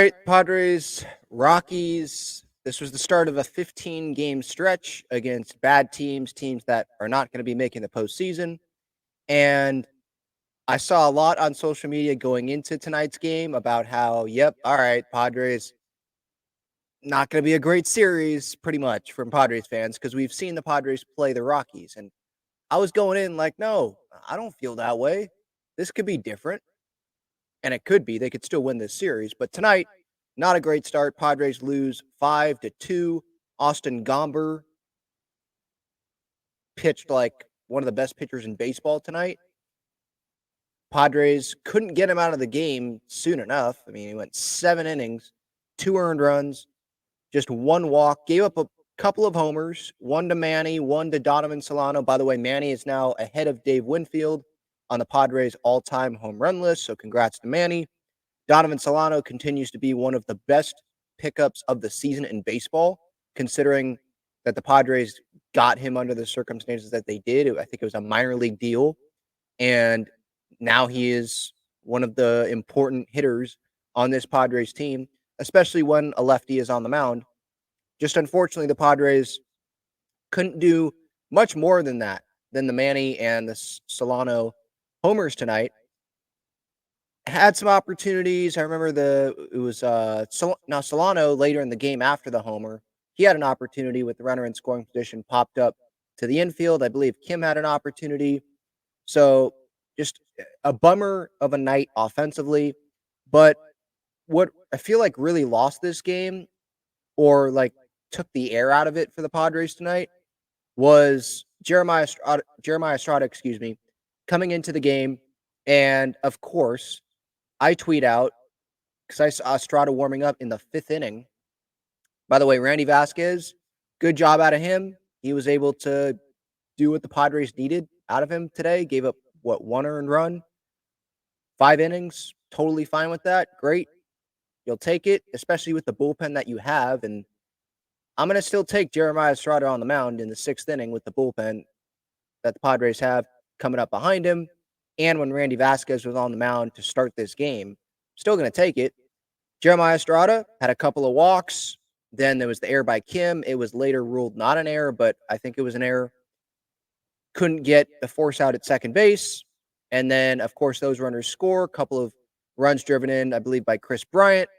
All right, Padres, Rockies. This was the start of a 15-game stretch against bad teams, teams that are not going to be making the postseason. And I saw a lot on social media going into tonight's game about how, yep, all right, Padres, not going to be a great series, pretty much, from Padres fans, because we've seen the Padres play the Rockies. And I was going in like, no, I don't feel that way. This could be different. And it could be. They could still win this series. But tonight, not a great start. Padres lose 5-2. Austin Gomber pitched like one of the best pitchers in baseball tonight. Padres couldn't get him out of the game soon enough. I mean, he went 7 innings, 2 earned runs, just 1 walk, gave up a couple of homers, 1 to Manny, 1 to Donovan Solano. By the way, Manny is now ahead of Dave Winfield on the Padres all-time home run list, so congrats to Manny. Donovan Solano continues to be one of the best pickups of the season in baseball, considering that the Padres got him under the circumstances that they did. I think it was a minor league deal, and now he is one of the important hitters on this Padres team, especially when a lefty is on the mound. Just unfortunately, the Padres couldn't do much more than that, than the Manny and the Solano homers tonight. Had some opportunities. I remember Solano later in the game after the homer. He had an opportunity with the runner in scoring position, popped up to the infield. I believe Kim had an opportunity. So just a bummer of a night offensively. But what I feel like really lost this game, or like took the air out of it for the Padres tonight, was Jeremiah Estrada, coming into the game. And of course, I tweet out, because I saw Estrada warming up in the 5th inning. By the way, Randy Vasquez, good job out of him. He was able to do what the Padres needed out of him today. Gave up, 1 earned run, 5 innings. Totally fine with that. Great. You'll take it, especially with the bullpen that you have. And I'm going to still take Jeremiah Estrada on the mound in the 6th inning with the bullpen that the Padres have coming up behind him. And when Randy Vasquez was on the mound to start this game, still going to take it. Jeremiah Estrada had a couple of walks. Then there was the error by Kim. It was later ruled not an error, but I think it was an error. Couldn't get the force out at second base. And then, of course, those runners score. A couple of runs driven in, I believe, by Chris Bryant.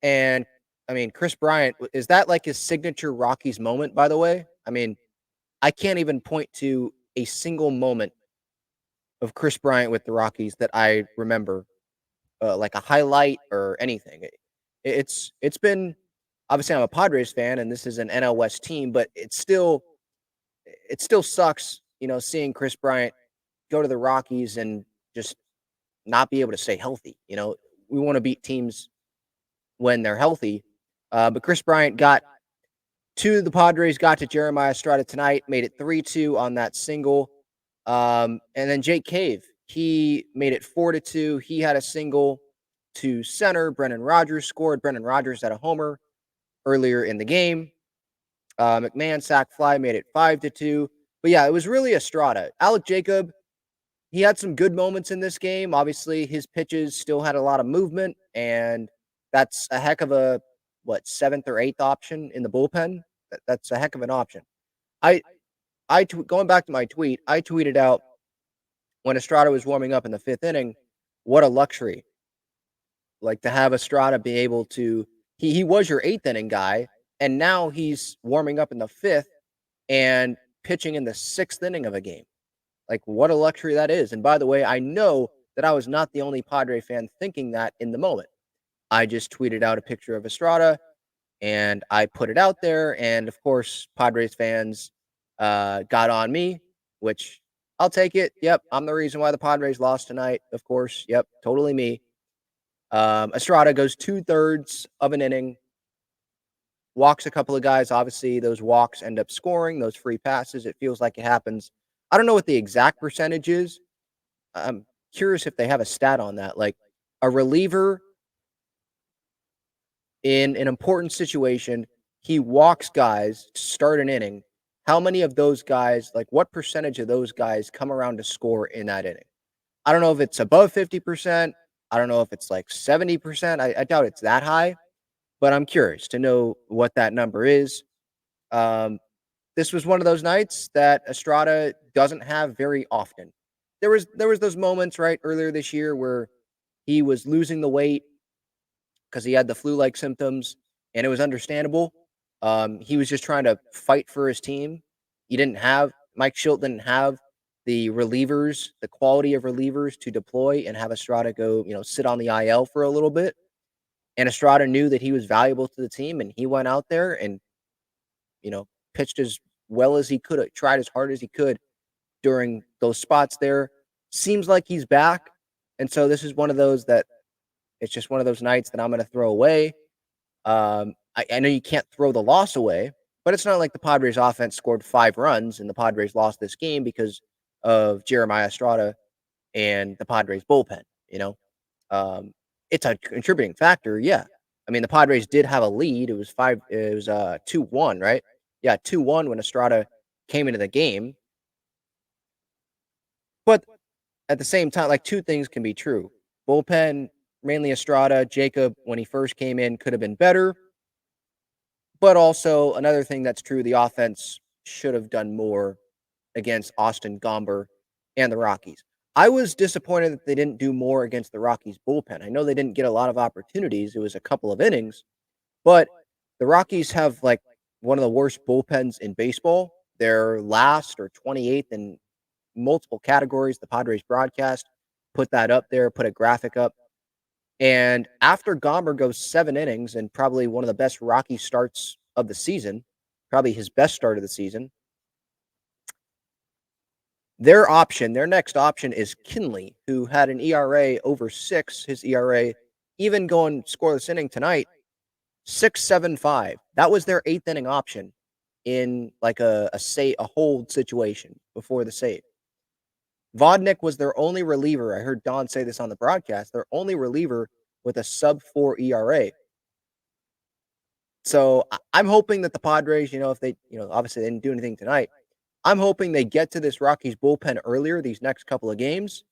And, I mean, Chris Bryant, is that like his signature Rockies moment, by the way? I mean, I can't even point to a single moment of Chris Bryant with the Rockies that I remember, like a highlight or anything. It's been, obviously I'm a Padres fan and this is an NL West team, but it still sucks, seeing Chris Bryant go to the Rockies and just not be able to stay healthy. We want to beat teams when they're healthy, but Chris Bryant got to the Padres, got to Jeremiah Estrada tonight, made it 3-2 on that single. And then Jake Cave, he made it 4-2. He had a single to center. Brendan Rodgers scored. Brendan Rodgers had a homer earlier in the game. McMahon sac fly made it 5-2. But yeah, it was really Estrada. Alec Jacob, he had some good moments in this game. Obviously, his pitches still had a lot of movement, and that's a heck of a 7th or 8th option in the bullpen. That's a heck of an option. Going back to my tweet, I tweeted out when Estrada was warming up in the 5th inning, what a luxury. Like, to have Estrada be able to, he was your 8th inning guy, and now he's warming up in the 5th and pitching in the 6th inning of a game. Like, what a luxury that is. And by the way, I know that I was not the only Padre fan thinking that in the moment. I just tweeted out a picture of Estrada, and I put it out there, and of course, Padres fans got on me, which I'll take it. Yep, I'm the reason why the Padres lost tonight, of course. Yep, totally me. Estrada goes 2/3 of an inning, walks a couple of guys. Obviously, those walks end up scoring, those free passes. It feels like it happens. I don't know what the exact percentage is. I'm curious if they have a stat on that. Like, a reliever in an important situation, he walks guys to start an inning. How many of those guys, like what percentage of those guys come around to score in that inning? I don't know if it's above 50%. I don't know if it's like 70%. I doubt it's that high, but I'm curious to know what that number is. Um, this was one of those nights that Estrada doesn't have very often. There was those moments right earlier this year where he was losing the weight because he had the flu-like symptoms, and it was understandable. He was just trying to fight for his team. He didn't have Mike Schilt didn't have the relievers, the quality of relievers to deploy and have Estrada go, sit on the IL for a little bit. And Estrada knew that he was valuable to the team, and he went out there and you know pitched as well as he could, tried as hard as he could during those spots there. Seems like he's back, and so this is one of those that it's just one of those nights that I'm going to throw away. I know you can't throw the loss away, but it's not like the Padres offense scored 5 runs and the Padres lost this game because of Jeremiah Estrada and the Padres bullpen. You know, um, it's a contributing factor. Yeah, I mean the Padres did have a lead. It was 2-1, right? Yeah, 2-1 when Estrada came into the game. But at the same time, like two things can be true. Bullpen, mainly Estrada, Jacob when he first came in could have been better. But also another thing that's true, the offense should have done more against Austin Gomber and the Rockies. I was disappointed that they didn't do more against the Rockies bullpen. I know they didn't get a lot of opportunities. It was a couple of innings, but the Rockies have like one of the worst bullpens in baseball. They're last or 28th in multiple categories. The Padres broadcast put that up there, put a graphic up. And after Gomber goes 7 innings and probably one of the best Rocky starts of the season, probably his best start of the season, their next option is Kinley, who had an ERA over 6. His ERA, even going scoreless inning tonight, 6.75. That was their 8th inning option in like a hold situation before the save. Vodnik was their only reliever. I heard Don say this on the broadcast. Their only reliever with a sub-4 ERA. So I'm hoping that the Padres, if they, obviously they didn't do anything tonight. I'm hoping they get to this Rockies bullpen earlier these next couple of games,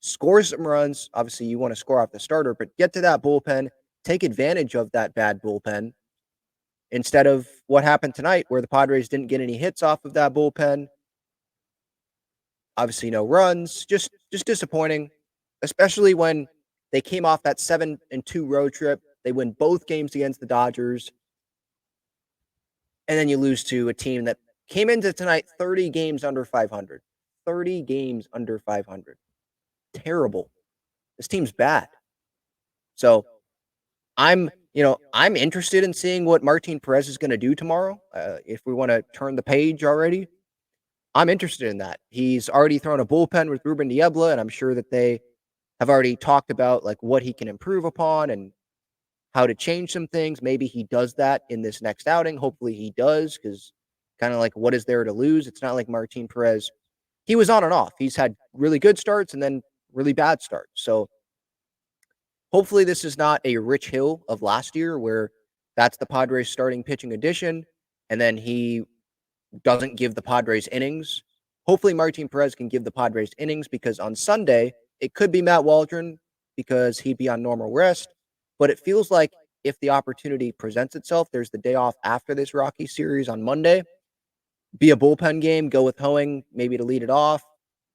score some runs. Obviously, you want to score off the starter, but get to that bullpen, take advantage of that bad bullpen instead of what happened tonight where the Padres didn't get any hits off of that bullpen. Obviously, no runs, just disappointing, especially when they came off that 7-2 road trip. They win both games against the Dodgers, and then you lose to a team that came into tonight 30 games under 500. 30 games under 500. Terrible. This team's bad. So I'm interested in seeing what Martin Perez is going to do tomorrow. If we want to turn the page already, I'm interested in that. He's already thrown a bullpen with Ruben Niebla, and I'm sure that they have already talked about like what he can improve upon and how to change some things. Maybe he does that in this next outing. Hopefully he does, because kind of like what is there to lose? It's not like Martin Perez. He was on and off. He's had really good starts and then really bad starts. So hopefully this is not a Rich Hill of last year where that's the Padres starting pitching addition and then he doesn't give the Padres innings. Hopefully Martin Perez can give the Padres innings because on Sunday it could be Matt Waldron because he'd be on normal rest. But it feels like if the opportunity presents itself, there's the day off after this Rocky series on Monday. Be a bullpen game, go with Hoeing, maybe to lead it off.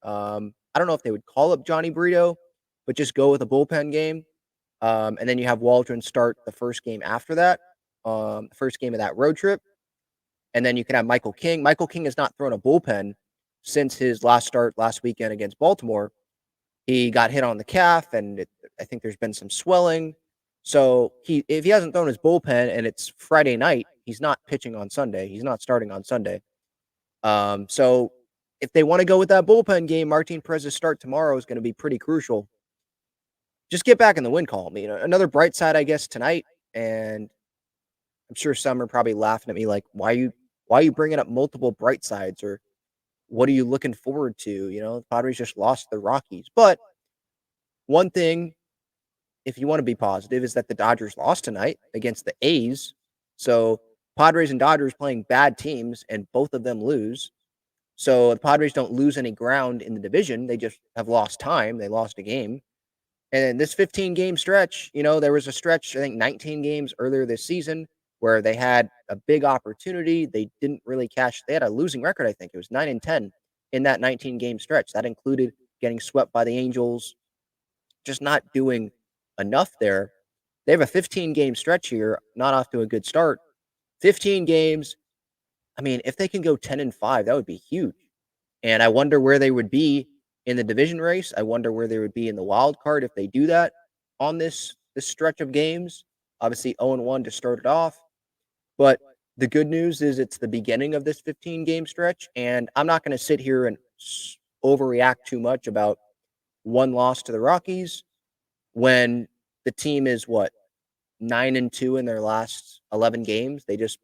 I don't know if they would call up Johnny Brito, but just go with a bullpen game. And then you have Waldron start the first game after that, the first game of that road trip. And then you can have Michael King. Michael King has not thrown a bullpen since his last start last weekend against Baltimore. He got hit on the calf, and I think there's been some swelling. So if he hasn't thrown his bullpen and it's Friday night, he's not pitching on Sunday. He's not starting on Sunday. So if they want to go with that bullpen game, Martin Perez's start tomorrow is going to be pretty crucial. Just get back in the win column. Another bright side, I guess, tonight. And I'm sure some are probably laughing at me like, why are you bringing up multiple bright sides, or what are you looking forward to? The Padres just lost the Rockies. But one thing, if you want to be positive, is that the Dodgers lost tonight against the A's. So Padres and Dodgers playing bad teams, and both of them lose. So the Padres don't lose any ground in the division. They just have lost time. They lost a game. And this 15-game stretch, there was a stretch, I think 19 games earlier this season where they had a big opportunity. They didn't really cash. They had a losing record, I think. It was 9-10 in that 19-game stretch. That included getting swept by the Angels, just not doing enough there. They have a 15-game stretch here, not off to a good start. 15 games. I mean, if they can go 10-5, that would be huge. And I wonder where they would be in the division race. I wonder where they would be in the wild card if they do that on this stretch of games. Obviously, 0-1 to start it off. But the good news is it's the beginning of this 15-game stretch, and I'm not going to sit here and overreact too much about one loss to the Rockies when the team is 9-2 in their last 11 games. They just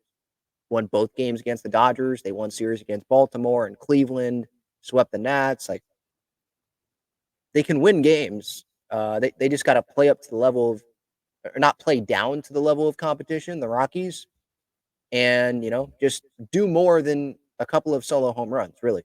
won both games against the Dodgers. They won series against Baltimore and Cleveland, swept the Nats. Like, they can win games. They just got to play up to the level of, or not play down to the level of competition, the Rockies, and just do more than a couple of solo home runs, really.